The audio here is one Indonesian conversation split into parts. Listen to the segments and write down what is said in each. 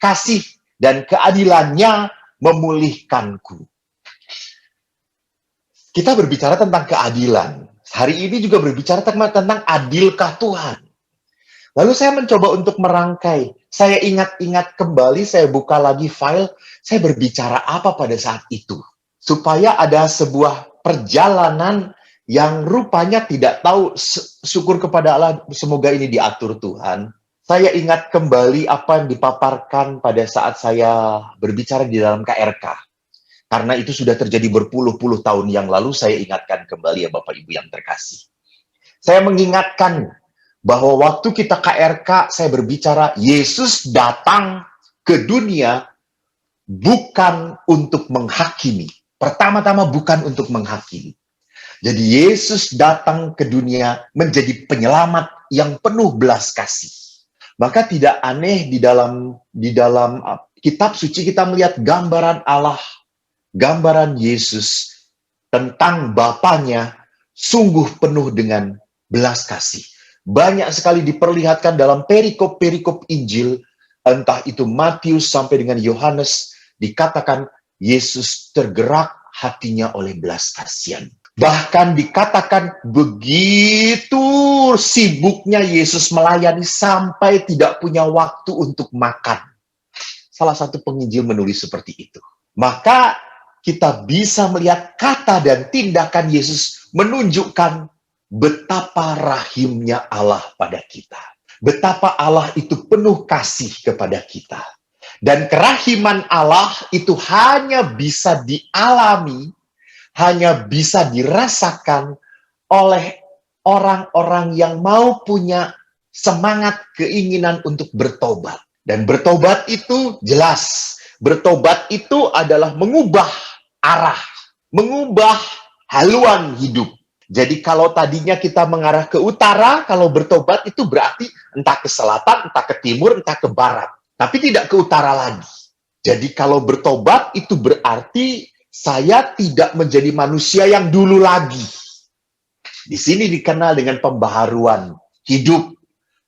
kasih dan keadilannya memulihkanku. Kita berbicara tentang keadilan. Hari ini juga berbicara tentang adilkah Tuhan. Lalu saya mencoba untuk merangkai. Saya ingat-ingat kembali, saya buka lagi file, saya berbicara apa pada saat itu. Supaya ada sebuah perjalanan yang rupanya tidak tahu, syukur kepada Allah, semoga ini diatur Tuhan. Saya ingat kembali apa yang dipaparkan pada saat saya berbicara di dalam KRK. Karena itu sudah terjadi berpuluh-puluh tahun yang lalu, saya ingatkan kembali ya Bapak Ibu yang terkasih. Saya mengingatkan bahwa waktu kita KRK, saya berbicara, Yesus datang ke dunia bukan untuk menghakimi. Pertama-tama bukan untuk menghakimi. Jadi Yesus datang ke dunia menjadi penyelamat yang penuh belas kasih. Maka tidak aneh di dalam kitab suci kita melihat gambaran Allah, gambaran Yesus tentang Bapanya sungguh penuh dengan belas kasih. Banyak sekali diperlihatkan dalam perikop-perikop Injil, entah itu Matius sampai dengan Yohanes, dikatakan Yesus tergerak hatinya oleh belas kasihan. Bahkan dikatakan begitu sibuknya Yesus melayani sampai tidak punya waktu untuk makan. Salah satu penginjil menulis seperti itu. Maka kita bisa melihat kata dan tindakan Yesus menunjukkan betapa rahimnya Allah pada kita. Betapa Allah itu penuh kasih kepada kita. Dan kerahiman Allah itu hanya bisa dialami, hanya bisa dirasakan oleh orang-orang yang mau punya semangat keinginan untuk bertobat. Dan bertobat itu jelas. Bertobat itu adalah mengubah arah, mengubah haluan hidup. Jadi kalau tadinya kita mengarah ke utara, kalau bertobat itu berarti entah ke selatan, entah ke timur, entah ke barat. Tapi tidak ke utara lagi. Jadi kalau bertobat itu berarti saya tidak menjadi manusia yang dulu lagi. Di sini dikenal dengan pembaharuan hidup.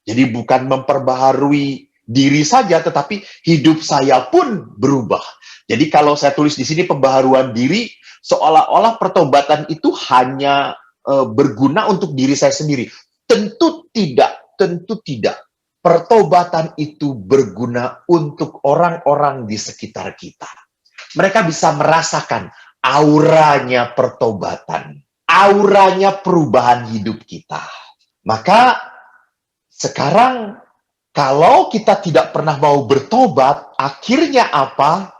Jadi bukan memperbaharui diri saja, tetapi hidup saya pun berubah. Jadi kalau saya tulis di sini pembaharuan diri, seolah-olah pertobatan itu hanya berguna untuk diri saya sendiri. Tentu tidak, tentu tidak. Pertobatan itu berguna untuk orang-orang di sekitar kita. Mereka bisa merasakan auranya pertobatan, auranya perubahan hidup kita. Maka sekarang kalau kita tidak pernah mau bertobat, akhirnya apa?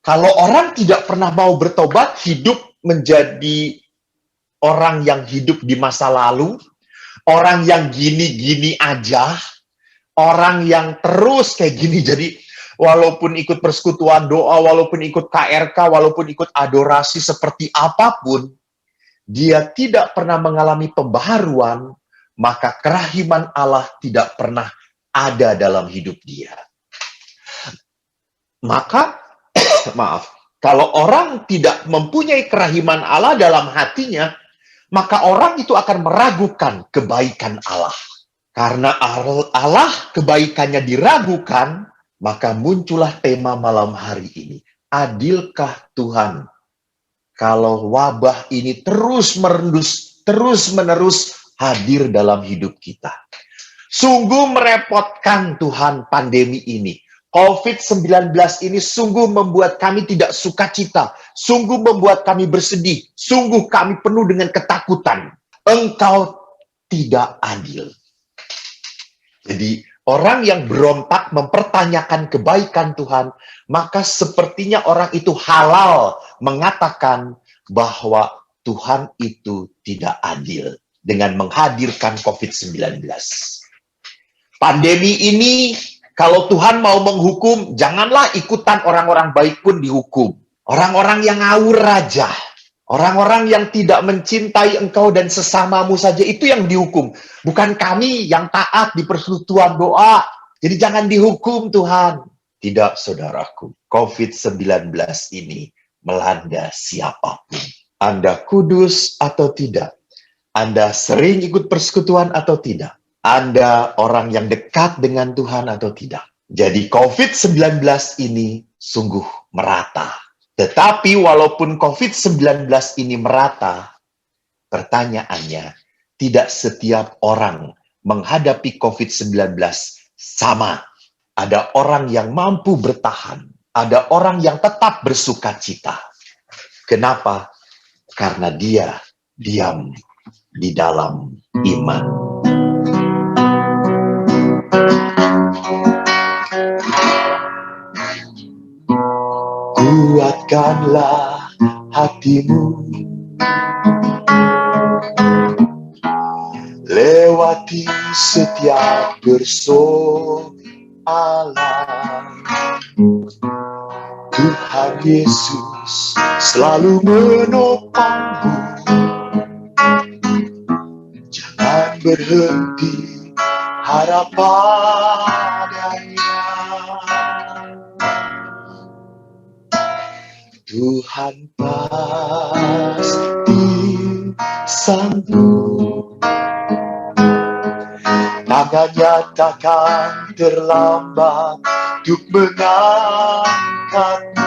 Kalau orang tidak pernah mau bertobat, hidup menjadi orang yang hidup di masa lalu, orang yang gini-gini aja, orang yang terus kayak gini. Jadi walaupun ikut persekutuan doa, walaupun ikut KRK, walaupun ikut adorasi seperti apapun, dia tidak pernah mengalami pembaharuan, maka kerahiman Allah tidak pernah ada dalam hidup dia. Maka, maaf, kalau orang tidak mempunyai kerahiman Allah dalam hatinya, maka orang itu akan meragukan kebaikan Allah. Karena Allah kebaikannya diragukan, maka muncullah tema malam hari ini. Adilkah Tuhan kalau wabah ini terus-menerus hadir dalam hidup kita? Sungguh merepotkan Tuhan pandemi ini. COVID-19 ini sungguh membuat kami tidak sukacita, sungguh membuat kami bersedih, sungguh kami penuh dengan ketakutan. Engkau tidak adil. Jadi orang yang berontak mempertanyakan kebaikan Tuhan, maka sepertinya orang itu halal mengatakan bahwa Tuhan itu tidak adil dengan menghadirkan COVID-19. Pandemi ini, kalau Tuhan mau menghukum, janganlah ikutan orang-orang baik pun dihukum. Orang-orang yang ngawur aja, orang-orang yang tidak mencintai engkau dan sesamamu saja, itu yang dihukum. Bukan kami yang taat di persekutuan doa. Jadi jangan dihukum Tuhan. Tidak, saudaraku. COVID-19 ini melanda siapapun. Anda kudus atau tidak? Anda sering ikut persekutuan atau tidak? Anda orang yang dekat dengan Tuhan atau tidak? Jadi COVID-19 ini sungguh merata. Tetapi walaupun COVID-19 ini merata, pertanyaannya, tidak setiap orang menghadapi COVID-19 sama. Ada orang yang mampu bertahan. Ada orang yang tetap bersuka cita. Kenapa? Karena dia diam di dalam iman. Kuatkanlah hatimu, lewati setiap persoalan. Tuhan Yesus selalu menopangmu. Jangan berhenti harap padanya. Tuhan pasti sanggup. Tangannya takkan terlambat untuk mengangkatmu.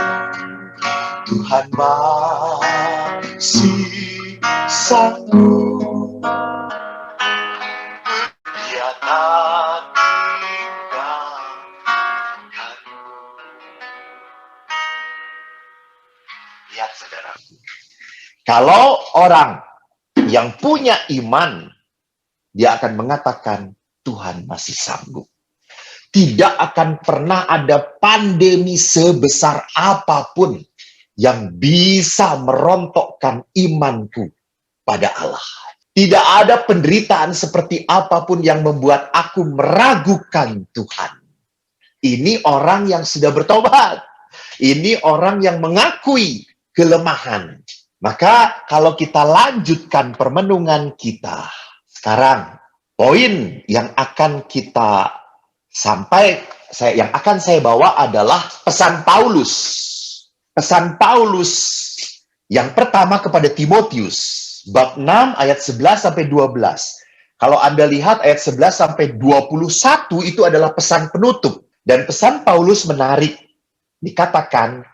Tuhan masih sanggup. Dia tak tinggalkanmu. Lihat saudaraku, kalau orang yang punya iman, dia akan mengatakan, Tuhan masih sanggup. Tidak akan pernah ada pandemi sebesar apapun yang bisa merontokkan imanku pada Allah. Tidak ada penderitaan seperti apapun yang membuat aku meragukan Tuhan. Ini orang yang sudah bertobat. Ini orang yang mengakui kelemahan. Maka kalau kita lanjutkan permenungan kita, sekarang poin yang akan kita yang akan saya bawa adalah pesan Paulus. Pesan Paulus yang pertama kepada Timotius, bab 6 ayat 11 sampai 12. Kalau Anda lihat ayat 11 sampai 21 itu adalah pesan penutup. Dan pesan Paulus menarik. Dikatakan,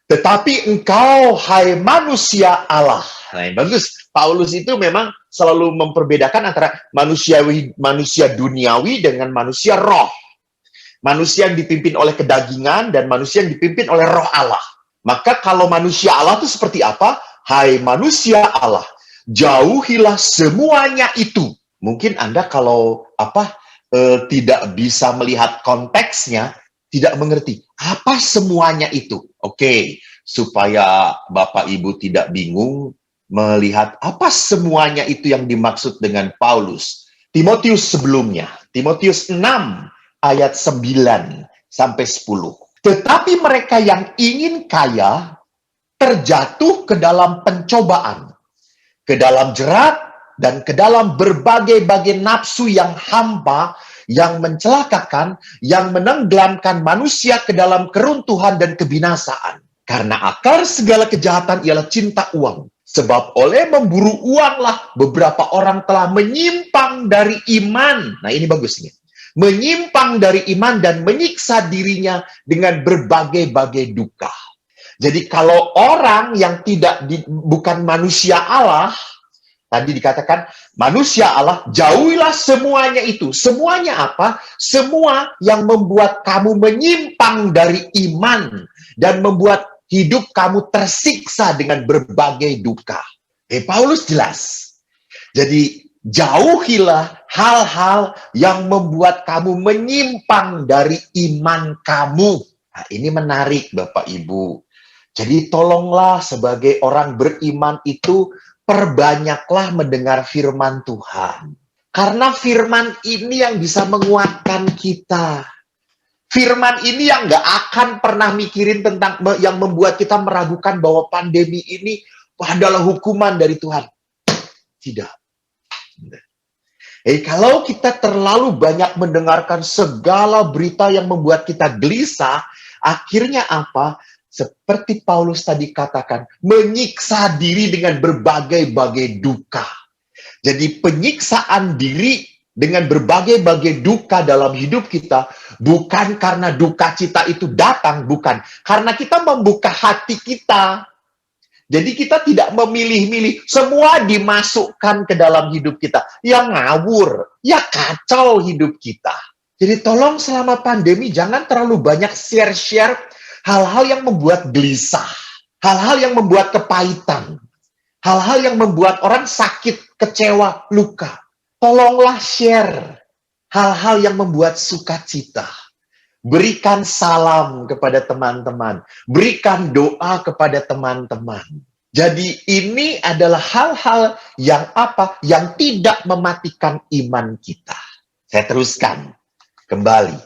tetapi engkau, hai manusia Allah. Nah, yang bagus. Paulus itu memang selalu memperbedakan antara manusia duniawi dengan manusia roh. Manusia yang dipimpin oleh kedagingan dan manusia yang dipimpin oleh roh Allah. Maka kalau manusia Allah itu seperti apa? Hai manusia Allah, jauhilah semuanya itu. Mungkin Anda kalau tidak bisa melihat konteksnya, tidak mengerti apa semuanya itu. Oke, supaya Bapak Ibu tidak bingung melihat apa semuanya itu yang dimaksud dengan Paulus. Timotius sebelumnya, Timotius 6 ayat 9 sampai 10. Tetapi mereka yang ingin kaya terjatuh ke dalam pencobaan, ke dalam jerat, dan ke dalam berbagai-bagai nafsu yang hampa, yang mencelakakan, yang menenggelamkan manusia ke dalam keruntuhan dan kebinasaan. Karena akar segala kejahatan ialah cinta uang. Sebab oleh memburu uanglah beberapa orang telah menyimpang dari iman. Nah ini bagusnya. Menyimpang dari iman dan menyiksa dirinya dengan berbagai-bagai duka. Jadi kalau orang yang bukan manusia Allah, tadi dikatakan manusia Allah, jauhilah semuanya itu. Semuanya apa? Semua yang membuat kamu menyimpang dari iman dan membuat hidup kamu tersiksa dengan berbagai duka. Paulus jelas. Jadi jauhilah hal-hal yang membuat kamu menyimpang dari iman kamu. Nah, ini menarik Bapak Ibu. Jadi tolonglah sebagai orang beriman itu perbanyaklah mendengar firman Tuhan. Karena firman ini yang bisa menguatkan kita. Firman ini yang nggak akan pernah mikirin tentang yang membuat kita meragukan bahwa pandemi ini adalah hukuman dari Tuhan. Tidak. Kalau kita terlalu banyak mendengarkan segala berita yang membuat kita gelisah, akhirnya apa? Seperti Paulus tadi katakan, menyiksa diri dengan berbagai-bagai duka. Jadi penyiksaan diri dengan berbagai-bagai duka dalam hidup kita, bukan karena duka cita itu datang, bukan. Karena kita membuka hati kita. Jadi kita tidak memilih-milih, semua dimasukkan ke dalam hidup kita. Yang ngawur, ya kacau hidup kita. Jadi tolong selama pandemi jangan terlalu banyak share-share hal-hal yang membuat gelisah, hal-hal yang membuat kepahitan, hal-hal yang membuat orang sakit, kecewa, luka. Tolonglah share hal-hal yang membuat sukacita. Berikan salam kepada teman-teman. Berikan doa kepada teman-teman. Jadi ini adalah hal-hal yang apa? Yang tidak mematikan iman kita. Saya teruskan kembali.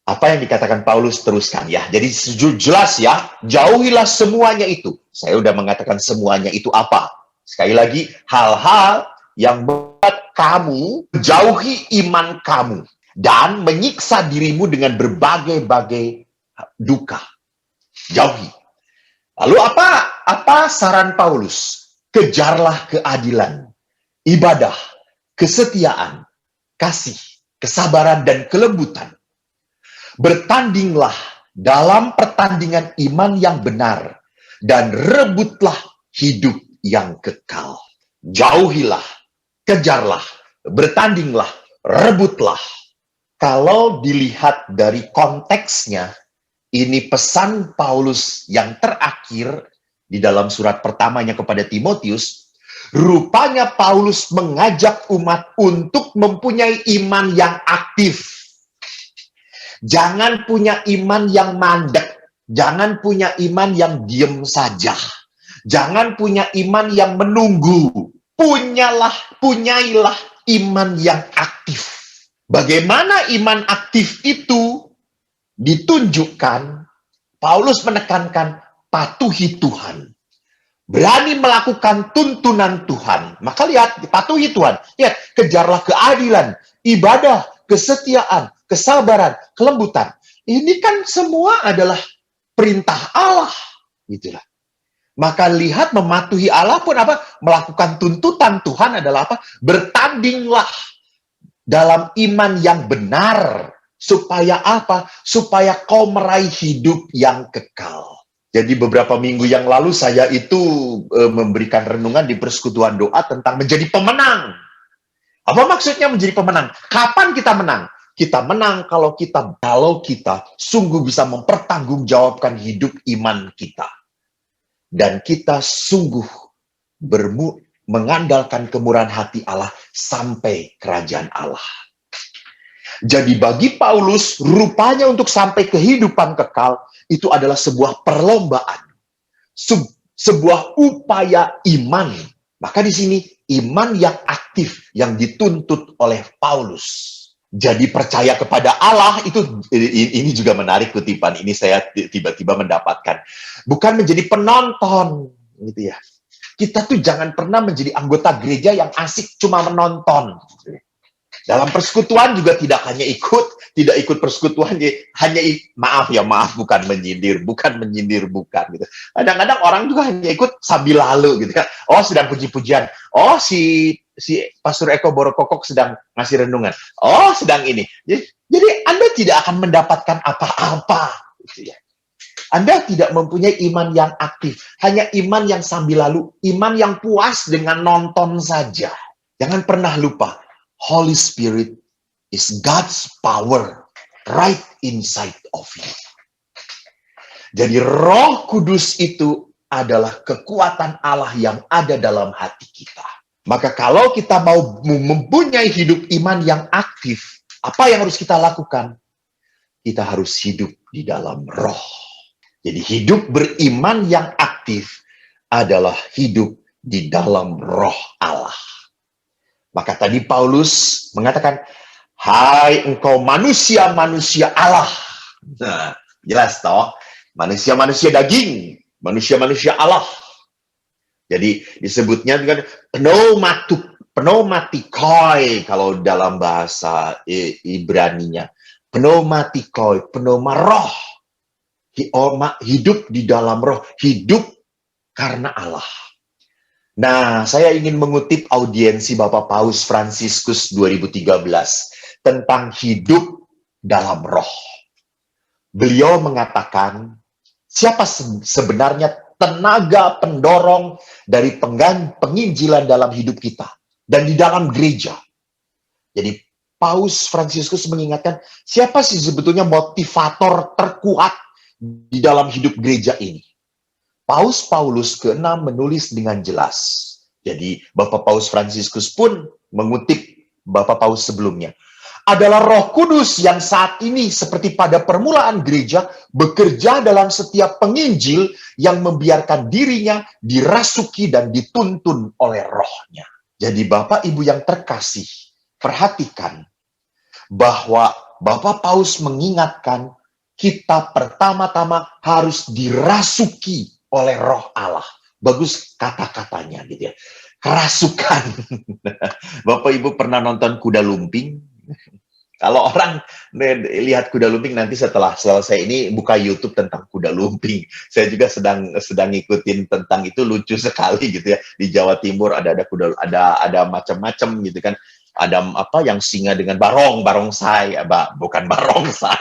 Apa yang dikatakan Paulus teruskan ya. Jadi jelas ya, jauhilah semuanya itu. Saya udah mengatakan semuanya itu apa? Sekali lagi, hal-hal yang membuat kamu jauhi iman kamu dan menyiksa dirimu dengan berbagai-bagai duka. Jauhi. Lalu apa saran Paulus? Kejarlah keadilan, ibadah, kesetiaan, kasih, kesabaran, dan kelembutan. Bertandinglah dalam pertandingan iman yang benar dan rebutlah hidup yang kekal. Jauhilah, kejarlah, bertandinglah, rebutlah. Kalau dilihat dari konteksnya, ini pesan Paulus yang terakhir di dalam surat pertamanya kepada Timotius. Rupanya Paulus mengajak umat untuk mempunyai iman yang aktif. Jangan punya iman yang mandek. Jangan punya iman yang diem saja. Jangan punya iman yang menunggu. Punyailah iman yang aktif. Bagaimana iman aktif itu ditunjukkan? Paulus menekankan patuhi Tuhan. Berani melakukan tuntunan Tuhan. Maka lihat, patuhi Tuhan. Lihat, kejarlah keadilan, ibadah, kesetiaan, kesabaran, kelembutan. Ini kan semua adalah perintah Allah. Itulah. Maka lihat, mematuhi Allah pun apa? Melakukan tuntutan Tuhan adalah apa? Bertandinglah dalam iman yang benar. Supaya apa? Supaya kau meraih hidup yang kekal. Jadi beberapa minggu yang lalu saya itu memberikan renungan di persekutuan doa tentang menjadi pemenang. Apa maksudnya menjadi pemenang? Kapan kita menang? Kita menang kalau kita sungguh bisa mempertanggungjawabkan hidup iman kita. Dan kita sungguh mengandalkan kemurahan hati Allah sampai kerajaan Allah. Jadi bagi Paulus, rupanya untuk sampai kehidupan kekal, itu adalah sebuah perlombaan. Sebuah upaya iman. Maka di sini, iman yang aktif, yang dituntut oleh Paulus. Jadi percaya kepada Allah, ini juga menarik kutipan. Ini saya tiba-tiba mendapatkan. Bukan menjadi penonton, gitu ya. Kita tuh jangan pernah menjadi anggota gereja yang asik cuma menonton. Dalam persekutuan juga tidak ikut persekutuan, maaf bukan menyindir gitu. Kadang-kadang orang juga hanya ikut sambil lalu gitu kan. Oh, sedang puji-pujian. Oh, si Pastor Eko Borokokok sedang ngasih renungan. Oh, sedang ini. Jadi Anda tidak akan mendapatkan apa-apa gitu ya. Anda tidak mempunyai iman yang aktif, hanya iman yang sambil lalu, iman yang puas dengan nonton saja. Jangan pernah lupa, Holy Spirit is God's power right inside of you. Jadi Roh Kudus itu adalah kekuatan Allah yang ada dalam hati kita. Maka kalau kita mau mempunyai hidup iman yang aktif, apa yang harus kita lakukan? Kita harus hidup di dalam Roh. Jadi hidup beriman yang aktif adalah hidup di dalam Roh Allah. Maka tadi Paulus mengatakan, hai engkau manusia-manusia Allah. Nah, jelas toh, manusia-manusia daging, manusia-manusia Allah. Jadi disebutnya dengan pneumatikoi kalau dalam bahasa Ibraninya. Pneumatikoi, pneuma roh. Hidup di dalam roh, hidup karena Allah. Nah, saya ingin mengutip audiensi Bapak Paus Fransiskus 2013 tentang hidup dalam roh. Beliau mengatakan, siapa sebenarnya tenaga pendorong dari penginjilan dalam hidup kita dan di dalam gereja. Jadi Paus Fransiskus mengingatkan, siapa sih sebetulnya motivator terkuat di dalam hidup gereja ini? Paus Paulus ke-6 menulis dengan jelas. Jadi Bapak Paus Fransiskus pun mengutip Bapak Paus sebelumnya. Adalah Roh Kudus yang saat ini seperti pada permulaan gereja bekerja dalam setiap penginjil yang membiarkan dirinya dirasuki dan dituntun oleh rohnya. Jadi Bapak Ibu yang terkasih, perhatikan bahwa Bapak Paus mengingatkan kita pertama-tama harus dirasuki oleh roh Allah. Bagus kata-katanya gitu ya. Kerasukan. Bapak Ibu pernah nonton kuda lumping? Kalau orang lihat kuda lumping nanti setelah selesai ini buka YouTube tentang kuda lumping. Saya juga sedang ngikutin tentang itu, lucu sekali gitu ya. Di Jawa Timur ada kuda, ada macam-macam gitu kan. Ada apa yang singa dengan barongsai, bukan barongsai.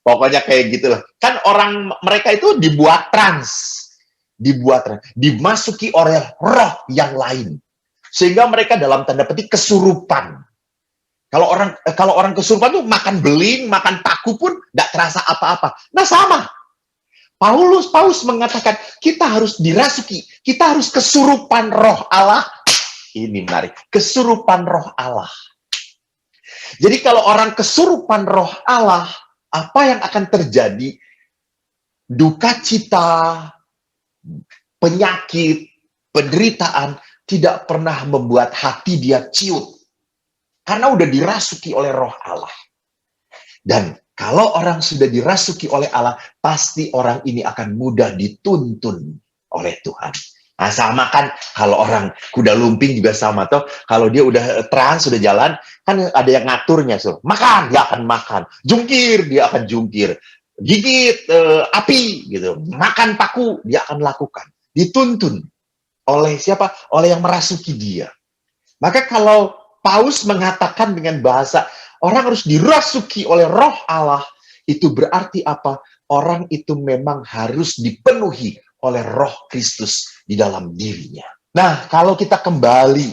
Pokoknya kayak gitulah. Kan orang mereka itu dibuat trans, dimasuki oleh roh yang lain. Sehingga mereka dalam tanda petik kesurupan. Kalau orang kesurupan tuh makan beling, makan paku pun tidak terasa apa-apa. Nah sama. Paus mengatakan kita harus dirasuki, kita harus kesurupan roh Allah. Ini menarik, kesurupan roh Allah. Jadi kalau orang kesurupan roh Allah, apa yang akan terjadi? Duka cita, penyakit, penderitaan tidak pernah membuat hati dia ciut. Karena udah dirasuki oleh roh Allah. Dan kalau orang sudah dirasuki oleh Allah, pasti orang ini akan mudah dituntun oleh Tuhan. Nah, sama kan kalau orang kuda lumping juga sama toh. Kalau dia udah trans, sudah jalan, kan ada yang ngaturnya. So. Makan, dia akan makan. Jungkir, dia akan jungkir. Gigit api, gitu. Makan paku, dia akan lakukan. Dituntun oleh siapa? Oleh yang merasuki dia. Maka kalau Paus mengatakan dengan bahasa orang harus dirasuki oleh roh Allah, itu berarti apa? Orang itu memang harus dipenuhi oleh roh Kristus di dalam dirinya. Nah, kalau kita kembali,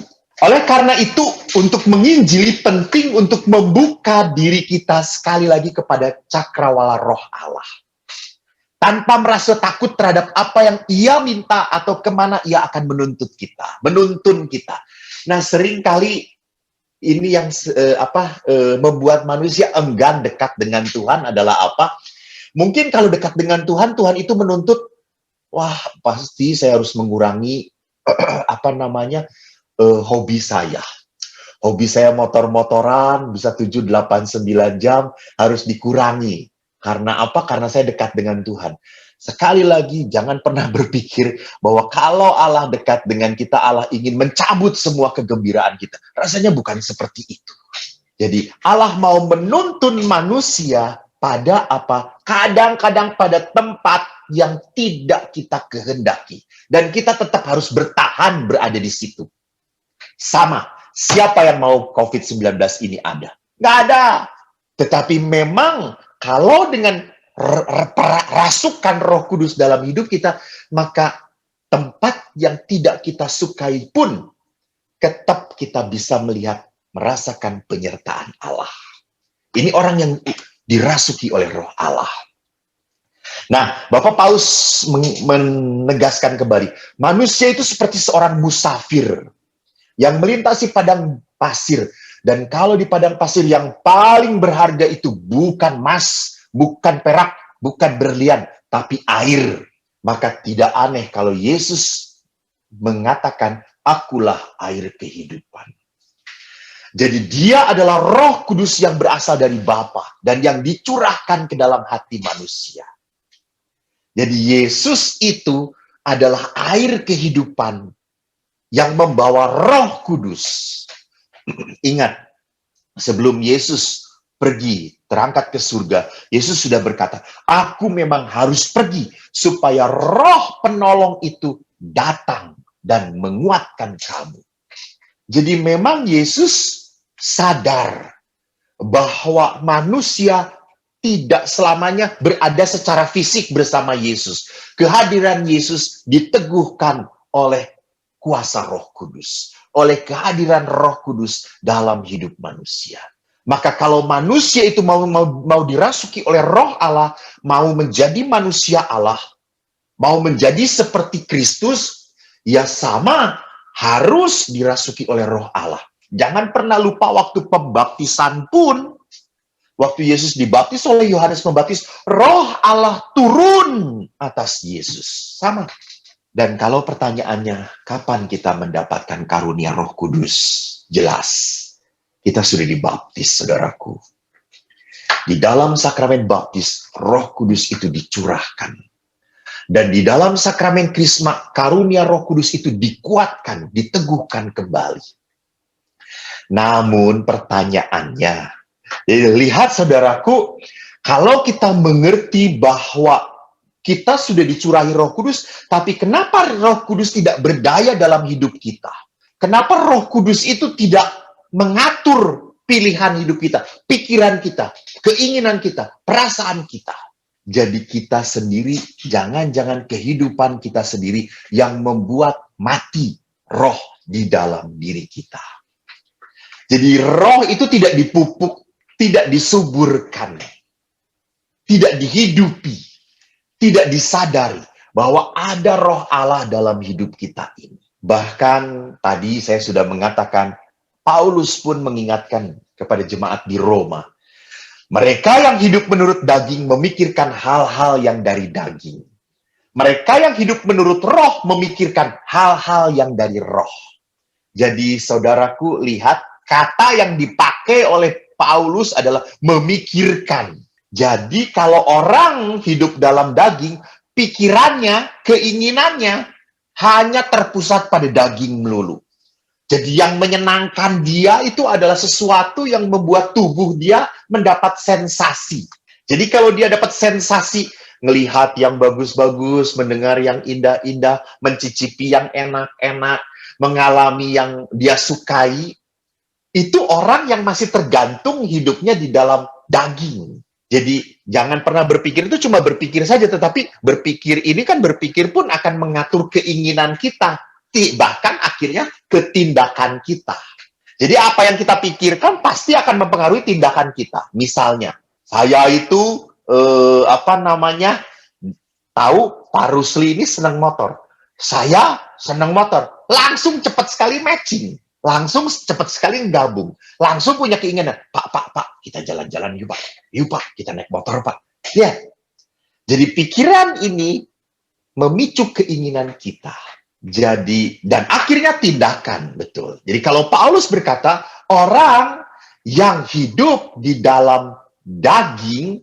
oleh karena itu untuk menginjili penting untuk membuka diri kita sekali lagi kepada cakrawala roh Allah. Tanpa merasa takut terhadap apa yang ia minta atau kemana ia akan menuntun kita. Nah, seringkali ini yang membuat manusia enggan dekat dengan Tuhan adalah apa? Mungkin kalau dekat dengan Tuhan, Tuhan itu menuntut, wah pasti saya harus mengurangi hobi saya. Hobi saya motor-motoran bisa 7, 8, 9 jam harus dikurangi. Karena apa? Karena saya dekat dengan Tuhan. Sekali lagi, jangan pernah berpikir bahwa kalau Allah dekat dengan kita, Allah ingin mencabut semua kegembiraan kita. Rasanya bukan seperti itu. Jadi, Allah mau menuntun manusia pada apa? Kadang-kadang pada tempat yang tidak kita kehendaki. Dan kita tetap harus bertahan berada di situ. Sama, siapa yang mau COVID-19 ini ada? Nggak ada. Tetapi memang kalau dengan rasukan Roh Kudus dalam hidup kita, maka tempat yang tidak kita sukai pun tetap kita bisa melihat, merasakan penyertaan Allah. Ini orang yang dirasuki oleh roh Allah. Nah, Bapak Paus menegaskan kembali, manusia itu seperti seorang musafir yang melintasi padang pasir. Dan kalau di padang pasir yang paling berharga itu bukan emas, bukan perak, bukan berlian, tapi air. Maka tidak aneh kalau Yesus mengatakan, akulah air kehidupan. Jadi dia adalah Roh Kudus yang berasal dari Bapa dan yang dicurahkan ke dalam hati manusia. Jadi Yesus itu adalah air kehidupan yang membawa Roh Kudus. Ingat, sebelum Yesus pergi, terangkat ke surga, Yesus sudah berkata, aku memang harus pergi supaya roh penolong itu datang dan menguatkan kamu. Jadi memang Yesus sadar bahwa manusia tidak selamanya berada secara fisik bersama Yesus. Kehadiran Yesus diteguhkan oleh kuasa Roh Kudus, oleh kehadiran Roh Kudus dalam hidup manusia. Maka kalau manusia itu mau dirasuki oleh Roh Allah, mau menjadi manusia Allah, mau menjadi seperti Kristus, ya sama harus dirasuki oleh Roh Allah. Jangan pernah lupa waktu pembaptisan pun, waktu Yesus dibaptis oleh Yohanes Pembaptis, Roh Allah turun atas Yesus. Sama. Dan kalau pertanyaannya, kapan kita mendapatkan karunia Roh Kudus? Jelas. Kita sudah dibaptis, saudaraku. Di dalam sakramen baptis, Roh Kudus itu dicurahkan. Dan di dalam sakramen Krisma, karunia Roh Kudus itu dikuatkan, diteguhkan kembali. Namun pertanyaannya, lihat saudaraku, kalau kita mengerti bahwa kita sudah dicurahi Roh Kudus, tapi kenapa Roh Kudus tidak berdaya dalam hidup kita? Kenapa Roh Kudus itu tidak mengatur pilihan hidup kita, pikiran kita, keinginan kita, perasaan kita? Jadi kita sendiri, jangan-jangan kehidupan kita sendiri yang membuat mati roh di dalam diri kita. Jadi roh itu tidak dipupuk, tidak disuburkan, tidak dihidupi, tidak disadari bahwa ada roh Allah dalam hidup kita ini. Bahkan tadi saya sudah mengatakan, Paulus pun mengingatkan kepada jemaat di Roma. Mereka yang hidup menurut daging memikirkan hal-hal yang dari daging. Mereka yang hidup menurut roh memikirkan hal-hal yang dari roh. Jadi saudaraku, lihat kata yang dipakai oleh Paulus adalah memikirkan. Jadi kalau orang hidup dalam daging, pikirannya, keinginannya hanya terpusat pada daging melulu. Jadi yang menyenangkan dia itu adalah sesuatu yang membuat tubuh dia mendapat sensasi. Jadi kalau dia dapat sensasi, melihat yang bagus-bagus, mendengar yang indah-indah, mencicipi yang enak-enak, mengalami yang dia sukai, itu orang yang masih tergantung hidupnya di dalam daging. Jadi jangan pernah berpikir itu cuma berpikir saja, tetapi berpikir ini kan berpikir pun akan mengatur keinginan kita. Bahkan akhirnya ke tindakan kita. Jadi apa yang kita pikirkan pasti akan mempengaruhi tindakan kita. Misalnya, saya itu tahu Pak Rusli ini senang motor. Saya senang motor. Langsung cepat sekali matching. Langsung cepat sekali gabung. Langsung punya keinginan. Pak, kita jalan-jalan yuk Pak. Yuk Pak, kita naik motor Pak. Ya. Jadi pikiran ini memicu keinginan kita. Jadi, dan akhirnya tindakan, betul. Jadi kalau Paulus berkata, orang yang hidup di dalam daging,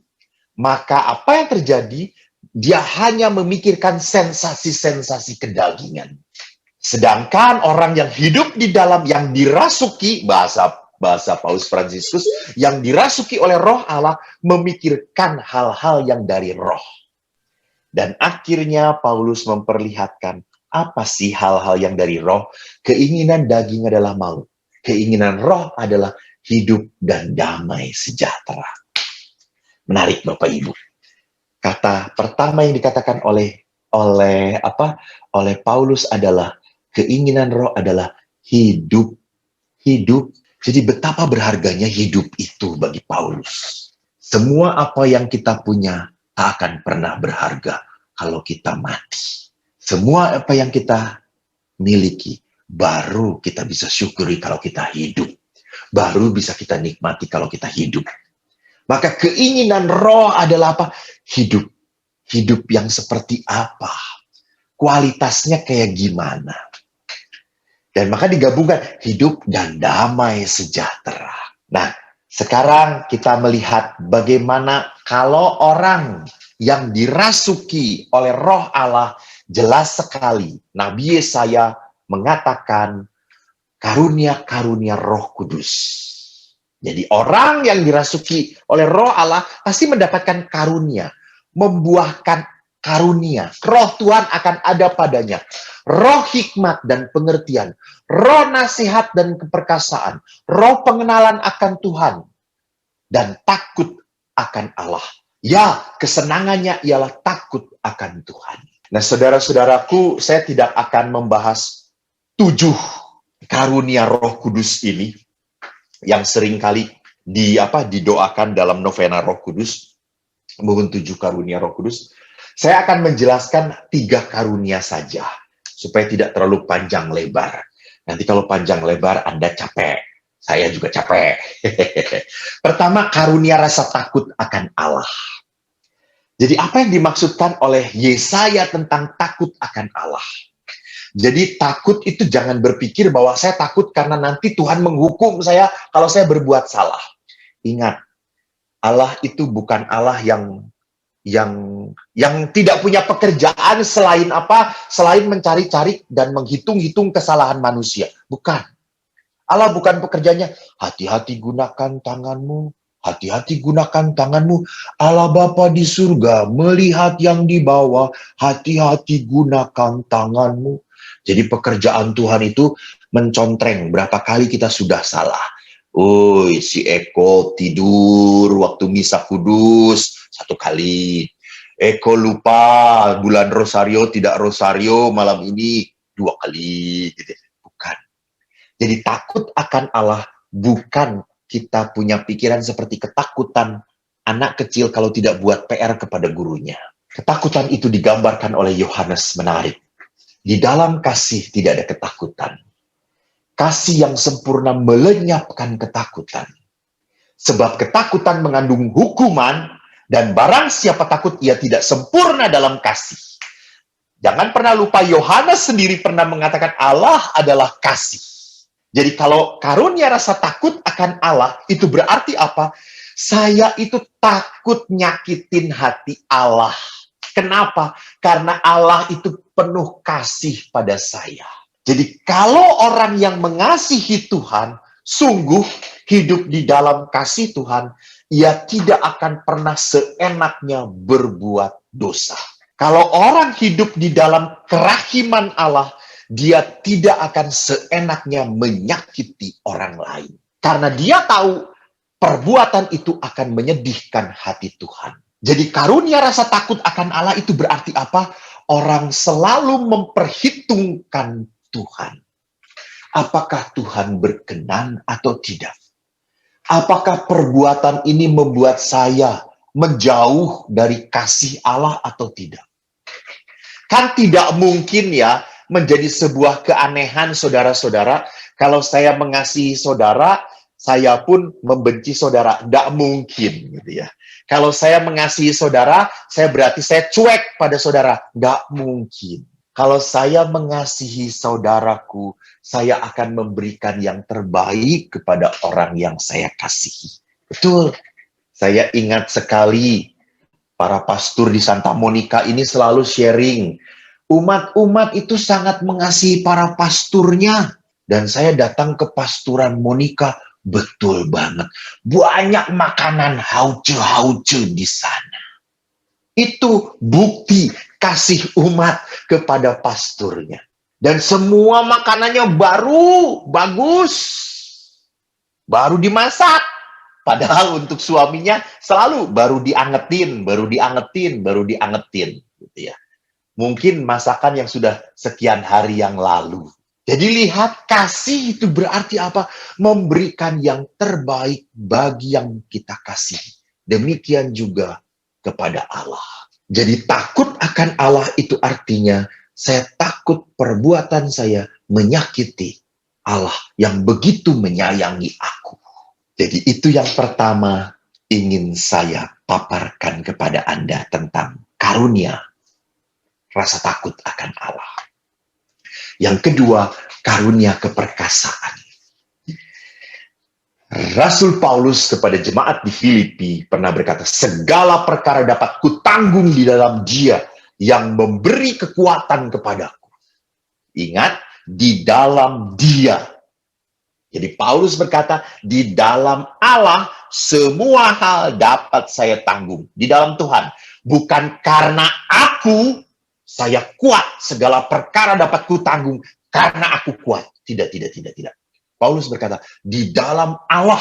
maka apa yang terjadi? Dia hanya memikirkan sensasi-sensasi kedagingan. Sedangkan orang yang hidup di dalam, yang dirasuki, bahasa Paus Fransiskus, yang dirasuki oleh roh Allah, memikirkan hal-hal yang dari roh. Dan akhirnya Paulus memperlihatkan, apa sih hal-hal yang dari roh? Keinginan daging adalah maut. Keinginan roh adalah hidup dan damai sejahtera. Menarik Bapak Ibu. Kata pertama yang dikatakan oleh Paulus adalah keinginan roh adalah hidup. Hidup. Jadi betapa berharganya hidup itu bagi Paulus. Semua apa yang kita punya tak akan pernah berharga kalau kita mati. Semua apa yang kita miliki, baru kita bisa syukuri kalau kita hidup. Baru bisa kita nikmati kalau kita hidup. Maka keinginan roh adalah apa? Hidup. Hidup yang seperti apa? Kualitasnya kayak gimana? Dan maka digabungkan hidup dan damai sejahtera. Nah, sekarang kita melihat bagaimana kalau orang yang dirasuki oleh roh Allah, jelas sekali Nabi Yesaya mengatakan karunia-karunia Roh Kudus. Jadi orang yang dirasuki oleh roh Allah pasti mendapatkan karunia, membuahkan karunia. Roh Tuhan akan ada padanya. Roh hikmat dan pengertian. Roh nasihat dan keperkasaan. Roh pengenalan akan Tuhan. Dan takut akan Allah. Ya, kesenangannya ialah takut akan Tuhan. Nah, saudara-saudaraku, saya tidak akan membahas 7 karunia Roh Kudus ini yang seringkali didoakan dalam novena Roh Kudus. Mohon 7 karunia Roh Kudus. Saya akan menjelaskan 3 karunia saja, supaya tidak terlalu panjang lebar. Nanti kalau panjang lebar, Anda capek. Saya juga capek. Pertama, karunia rasa takut akan Allah. Jadi apa yang dimaksudkan oleh Yesaya tentang takut akan Allah? Jadi takut itu jangan berpikir bahwa saya takut karena nanti Tuhan menghukum saya kalau saya berbuat salah. Ingat, Allah itu bukan Allah yang tidak punya pekerjaan selain apa? Selain mencari-cari dan menghitung-hitung kesalahan manusia. Bukan. Allah bukan pekerjaannya, hati-hati gunakan tanganmu, hati-hati gunakan tanganmu. Allah Bapa di surga melihat yang di bawah, hati-hati gunakan tanganmu. Jadi pekerjaan Tuhan itu mencontreng berapa kali kita sudah salah. Si Eko tidur waktu misa kudus 1 kali. Eko lupa bulan rosario tidak rosario malam ini 2 kali. Gitu. Bukan. Jadi takut akan Allah bukan kita punya pikiran seperti ketakutan anak kecil kalau tidak buat PR kepada gurunya. Ketakutan itu digambarkan oleh Yohanes menarik. Di dalam kasih tidak ada ketakutan. Kasih yang sempurna melenyapkan ketakutan. Sebab ketakutan mengandung hukuman, dan barang siapa takut ia tidak sempurna dalam kasih. Jangan pernah lupa, Yohanes sendiri pernah mengatakan Allah adalah kasih. Jadi kalau karunia rasa takut akan Allah, itu berarti apa? Saya itu takut nyakitin hati Allah. Kenapa? Karena Allah itu penuh kasih pada saya. Jadi kalau orang yang mengasihi Tuhan, sungguh hidup di dalam kasih Tuhan, ia tidak akan pernah seenaknya berbuat dosa. Kalau orang hidup di dalam kerahiman Allah, dia tidak akan seenaknya menyakiti orang lain. Karena dia tahu perbuatan itu akan menyedihkan hati Tuhan. Jadi karunia rasa takut akan Allah itu berarti apa? Orang selalu memperhitungkan Tuhan. Apakah Tuhan berkenan atau tidak? Apakah perbuatan ini membuat saya menjauh dari kasih Allah atau tidak? Kan tidak mungkin ya menjadi sebuah keanehan saudara-saudara kalau saya mengasihi saudara, saya pun membenci saudara. Tidak mungkin gitu ya. Kalau saya mengasihi saudara, berarti saya cuek pada saudara. Tidak mungkin. Kalau saya mengasihi saudaraku, saya akan memberikan yang terbaik kepada orang yang saya kasihi. Betul. Saya ingat sekali, para pastor di Santa Monica ini selalu sharing. Umat-umat itu sangat mengasihi para pasturnya. Dan saya datang ke pasturan Monica, betul banget. Banyak makanan hauce-hauce di sana. Itu bukti kasih umat kepada pasturnya. Dan semua makanannya baru, bagus. Baru dimasak. Padahal untuk suaminya selalu baru diangetin, baru diangetin, baru diangetin. Gitu ya. Mungkin masakan yang sudah sekian hari yang lalu. Jadi lihat, kasih itu berarti apa? Memberikan yang terbaik bagi yang kita kasihi. Demikian juga kepada Allah. Jadi takut akan Allah itu artinya saya takut perbuatan saya menyakiti Allah yang begitu menyayangi aku. Jadi itu yang pertama ingin saya paparkan kepada Anda tentang karunia rasa takut akan Allah. Yang kedua, karunia keperkasaan. Rasul Paulus kepada jemaat di Filipi pernah berkata, segala perkara dapat kutanggung di dalam Dia yang memberi kekuatan kepadaku. Ingat, di dalam Dia. Jadi Paulus berkata, di dalam Allah semua hal dapat saya tanggung. Di dalam Tuhan. Bukan karena aku saya kuat, segala perkara dapat kutanggung karena aku kuat. Tidak, tidak, tidak, tidak. Paulus berkata, di dalam Allah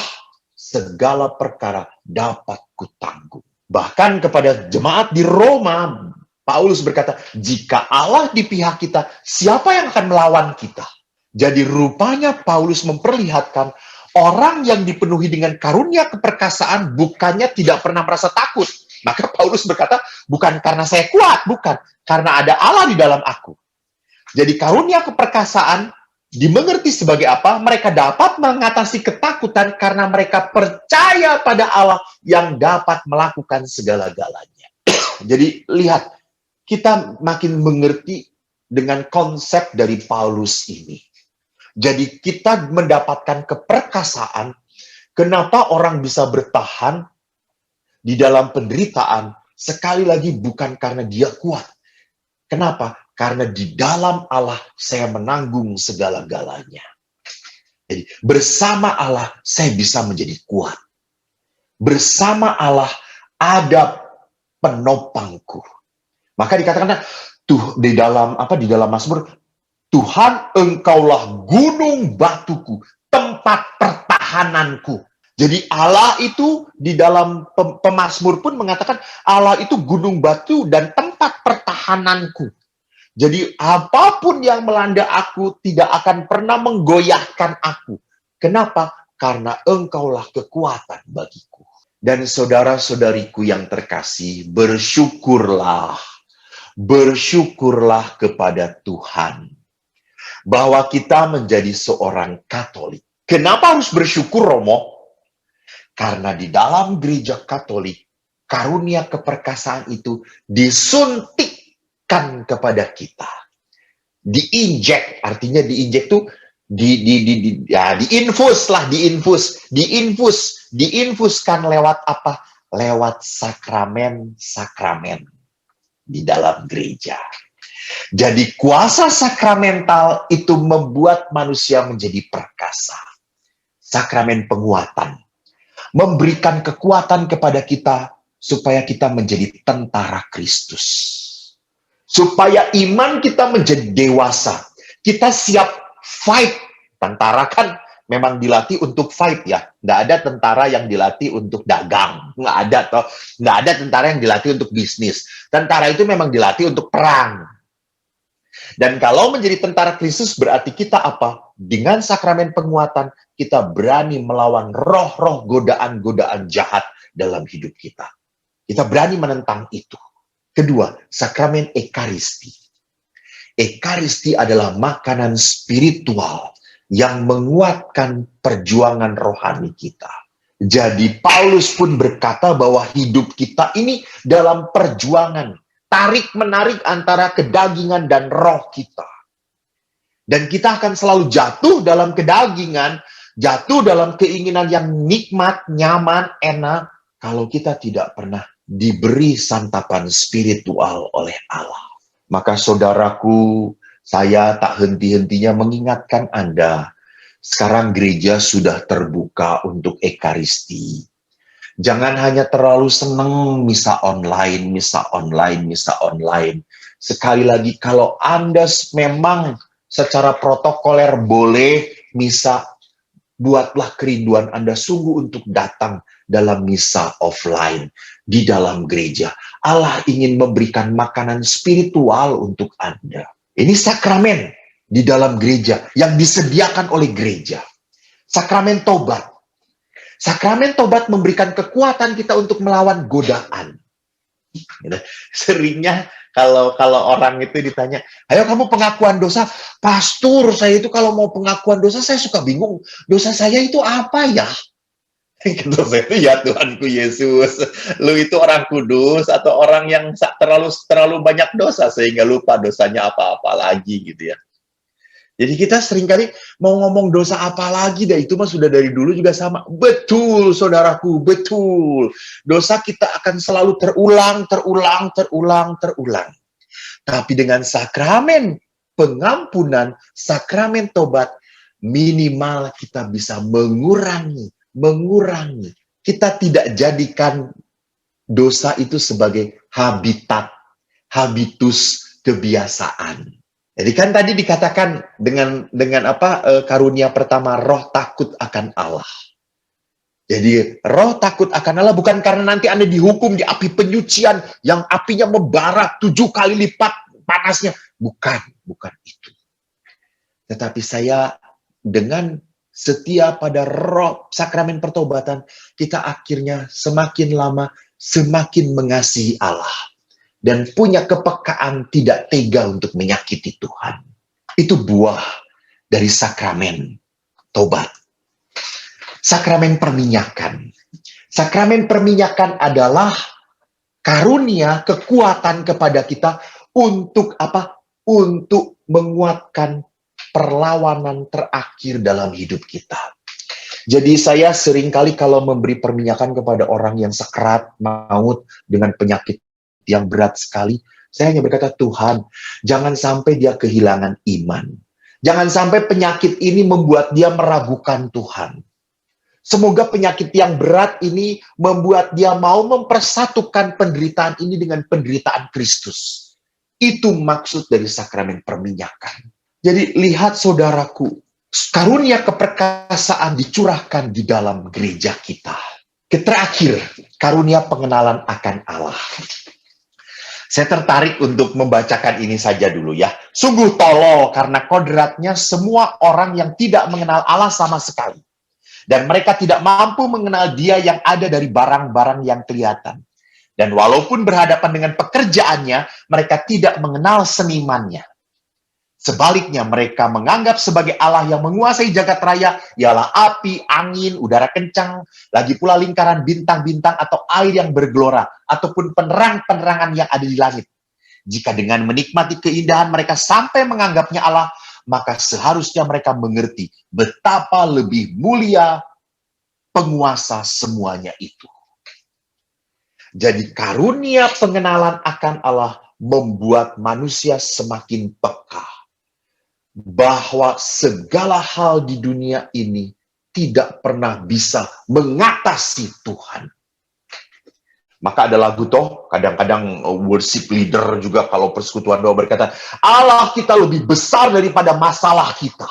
segala perkara dapat kutanggung. Bahkan kepada jemaat di Roma, Paulus berkata, jika Allah di pihak kita, siapa yang akan melawan kita? Jadi rupanya Paulus memperlihatkan orang yang dipenuhi dengan karunia keperkasaan bukannya tidak pernah merasa takut. Maka Paulus berkata, bukan karena saya kuat, bukan. Karena ada Allah di dalam aku. Jadi karunia keperkasaan dimengerti sebagai apa? Mereka dapat mengatasi ketakutan karena mereka percaya pada Allah yang dapat melakukan segala-galanya. Jadi lihat, kita makin mengerti dengan konsep dari Paulus ini. Jadi kita mendapatkan keperkasaan, kenapa orang bisa bertahan di dalam penderitaan, sekali lagi bukan karena dia kuat. Kenapa? Karena di dalam Allah saya menanggung segala-galanya. Jadi bersama Allah saya bisa menjadi kuat. Bersama Allah ada penopangku. Maka dikatakan tuh di dalam Mazmur, Tuhan engkaulah gunung batuku, tempat pertahananku. Jadi Allah itu di dalam pemazmur pun mengatakan Allah itu gunung batu dan tempat pertahananku. Jadi apapun yang melanda aku tidak akan pernah menggoyahkan aku. Kenapa? Karena engkaulah kekuatan bagiku. Dan saudara-saudariku yang terkasih, bersyukurlah. Bersyukurlah kepada Tuhan bahwa kita menjadi seorang Katolik. Kenapa harus bersyukur, Romo? Karena di dalam gereja Katolik, karunia keperkasaan itu disuntikkan kepada kita. Diinjek, artinya diinjek itu diinfuskan lewat apa? Lewat sakramen-sakramen di dalam gereja. Jadi kuasa sakramental itu membuat manusia menjadi perkasa. Sakramen penguatan. Memberikan kekuatan kepada kita supaya kita menjadi tentara Kristus. Supaya iman kita menjadi dewasa. Kita siap fight. Tentara kan memang dilatih untuk fight ya. Nggak ada tentara yang dilatih untuk dagang. Nggak ada toh. Nggak ada tentara yang dilatih untuk bisnis. Tentara itu memang dilatih untuk perang. Dan kalau menjadi tentara Kristus berarti kita apa? Dengan sakramen penguatan, kita berani melawan roh-roh godaan-godaan jahat dalam hidup kita. Kita berani menentang itu. Kedua, sakramen Ekaristi. Ekaristi adalah makanan spiritual yang menguatkan perjuangan rohani kita. Jadi Paulus pun berkata bahwa hidup kita ini dalam perjuangan. Tarik-menarik antara kedagingan dan roh kita. Dan kita akan selalu jatuh dalam kedagingan, jatuh dalam keinginan yang nikmat, nyaman, enak, kalau kita tidak pernah diberi santapan spiritual oleh Allah. Maka saudaraku, saya tak henti-hentinya mengingatkan Anda, sekarang gereja sudah terbuka untuk Ekaristi. Jangan hanya terlalu senang misa online. Sekali lagi, kalau Anda memang secara protokoler boleh misa, buatlah kerinduan Anda sungguh untuk datang dalam misa offline di dalam gereja. Allah ingin memberikan makanan spiritual untuk Anda. Ini sakramen di dalam gereja yang disediakan oleh gereja. Sakramen tobat. Sakramen tobat memberikan kekuatan kita untuk melawan godaan. Seringnya kalau orang itu ditanya, ayo kamu pengakuan dosa. Pastor, saya itu kalau mau pengakuan dosa, saya suka bingung. Dosa saya itu apa ya? Kata saya itu, ya Tuhanku Yesus, lu itu orang kudus atau orang yang terlalu banyak dosa sehingga lupa dosanya apa-apa lagi gitu ya. Jadi kita seringkali mau ngomong dosa apa lagi, dah itu mah sudah dari dulu juga sama. Betul, saudaraku, betul. Dosa kita akan selalu terulang. Tapi dengan sakramen pengampunan, sakramen tobat, minimal kita bisa mengurangi. Kita tidak jadikan dosa itu sebagai habitat. habitus, kebiasaan. Jadi kan tadi dikatakan dengan karunia pertama, roh takut akan Allah. Jadi roh takut akan Allah bukan karena nanti Anda dihukum di api penyucian yang apinya membara 7 kali lipat panasnya. Bukan itu. Tetapi saya dengan setia pada roh sakramen pertobatan, kita akhirnya semakin lama semakin mengasihi Allah. Dan punya kepekaan tidak tega untuk menyakiti Tuhan. Itu buah dari sakramen tobat. Sakramen perminyakan. Sakramen perminyakan adalah karunia, kekuatan kepada kita untuk apa? Untuk menguatkan perlawanan terakhir dalam hidup kita. Jadi saya seringkali kalau memberi perminyakan kepada orang yang sekarat maut dengan penyakit yang berat sekali, saya hanya berkata, Tuhan, jangan sampai dia kehilangan iman. Jangan sampai penyakit ini membuat dia meragukan Tuhan. Semoga penyakit yang berat ini membuat dia mau mempersatukan penderitaan ini dengan penderitaan Kristus. Itu maksud dari sakramen perminyakan. Jadi lihat saudaraku, karunia keperkasaan dicurahkan di dalam gereja kita. Terakhir, karunia pengenalan akan Allah. Saya tertarik untuk membacakan ini saja dulu ya. Sungguh tolol karena kodratnya semua orang yang tidak mengenal Allah sama sekali. Dan mereka tidak mampu mengenal Dia yang ada dari barang-barang yang kelihatan. Dan walaupun berhadapan dengan pekerjaannya, mereka tidak mengenal senimannya. Sebaliknya, mereka menganggap sebagai Allah yang menguasai jagat raya, ialah api, angin, udara kencang, lagi pula lingkaran bintang-bintang atau air yang bergelora, ataupun penerang-penerangan yang ada di langit. Jika dengan menikmati keindahan mereka sampai menganggapnya Allah, maka seharusnya mereka mengerti betapa lebih mulia penguasa semuanya itu. Jadi karunia pengenalan akan Allah membuat manusia semakin peka bahwa segala hal di dunia ini tidak pernah bisa mengatasi Tuhan. Maka ada lagu toh, kadang-kadang worship leader juga kalau persekutuan doa berkata, Allah kita lebih besar daripada masalah kita.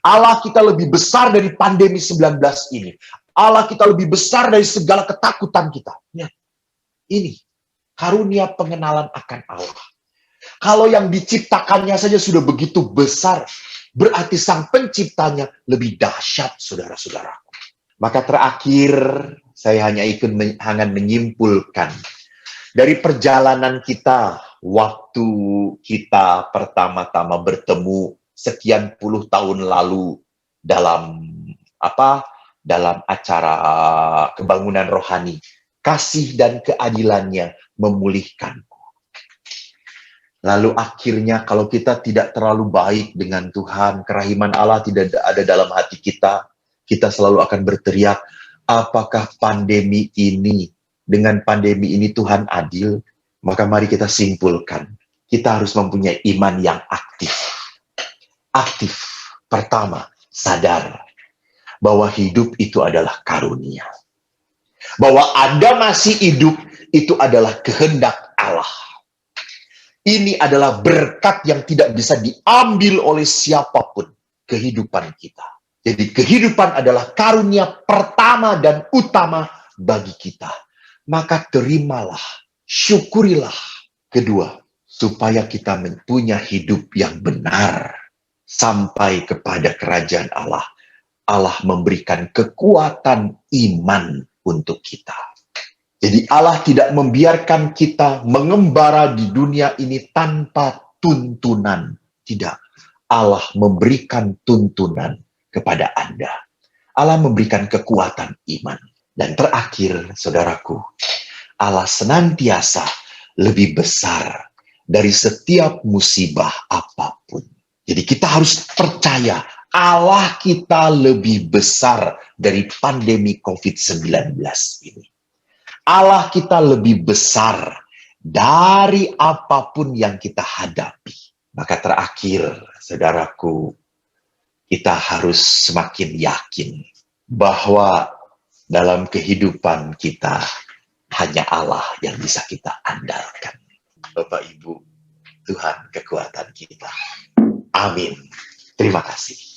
Allah kita lebih besar dari pandemi 19 ini. Allah kita lebih besar dari segala ketakutan kita. Ya, ini karunia pengenalan akan Allah. Kalau yang diciptakannya saja sudah begitu besar, berarti sang penciptanya lebih dahsyat, saudara-saudaraku. Maka terakhir, saya hanya akan menyimpulkan dari perjalanan kita, waktu kita pertama-tama bertemu sekian puluh tahun lalu dalam dalam acara kebangunan rohani, kasih dan keadilannya memulihkanku. Lalu akhirnya kalau kita tidak terlalu baik dengan Tuhan, kerahiman Allah tidak ada dalam hati kita, kita selalu akan berteriak, apakah pandemi ini, dengan pandemi ini Tuhan adil? Maka mari kita simpulkan, kita harus mempunyai iman yang aktif. Aktif, pertama, sadar bahwa hidup itu adalah karunia. Bahwa Anda masih hidup, itu adalah kehendak Allah. Ini adalah berkat yang tidak bisa diambil oleh siapapun kehidupan kita. Jadi kehidupan adalah karunia pertama dan utama bagi kita. Maka terimalah, syukurilah. Kedua, supaya kita mempunyai hidup yang benar sampai kepada kerajaan Allah. Allah memberikan kekuatan iman untuk kita. Jadi Allah tidak membiarkan kita mengembara di dunia ini tanpa tuntunan. Tidak. Allah memberikan tuntunan kepada Anda. Allah memberikan kekuatan iman. Dan terakhir, saudaraku, Allah senantiasa lebih besar dari setiap musibah apapun. Jadi kita harus percaya Allah kita lebih besar dari pandemi COVID-19 ini. Allah kita lebih besar dari apapun yang kita hadapi. Maka terakhir, saudaraku, kita harus semakin yakin bahwa dalam kehidupan kita hanya Allah yang bisa kita andalkan. Bapak Ibu, Tuhan kekuatan kita. Amin. Terima kasih.